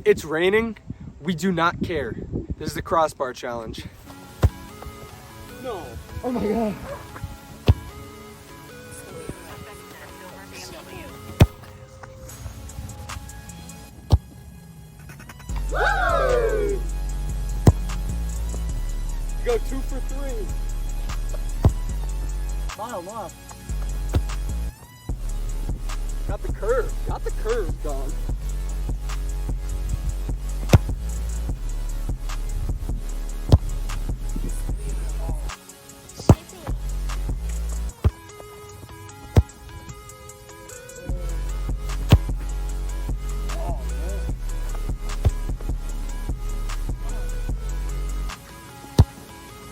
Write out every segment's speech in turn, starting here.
It's raining. We do not care. This is the crossbar challenge. No. Oh my god. Woo! You go 2 for 3. Mile off. Got the curve. Got the curve, dog.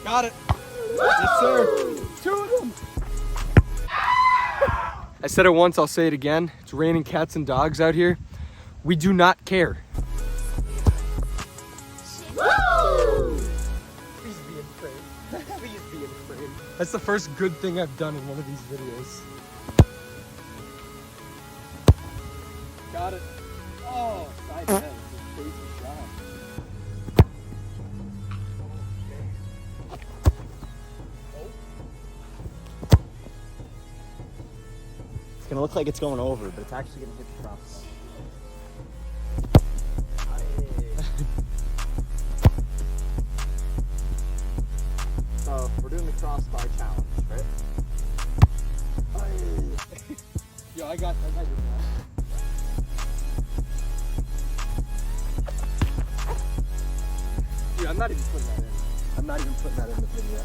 Got it. Yes, sir. 2 of them. I said it once, I'll say it again. It's raining cats and dogs out here. We do not care. Woo! Please be in frame. Please be in frame. That's the first good thing I've done in one of these videos. Got it. Oh, side head. Crazy shot. It's gonna look like it's going over, but it's actually gonna hit the crossbar. So we're doing the crossbar challenge, right? Yo, I got your man. Dude, I'm not even putting that in. I'm not even putting that in the video.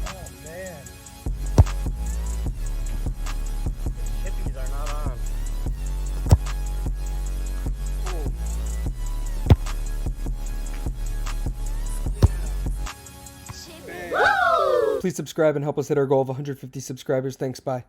Oh man. The chippies are not on. Please subscribe and help us hit our goal of 150 subscribers. Thanks, bye.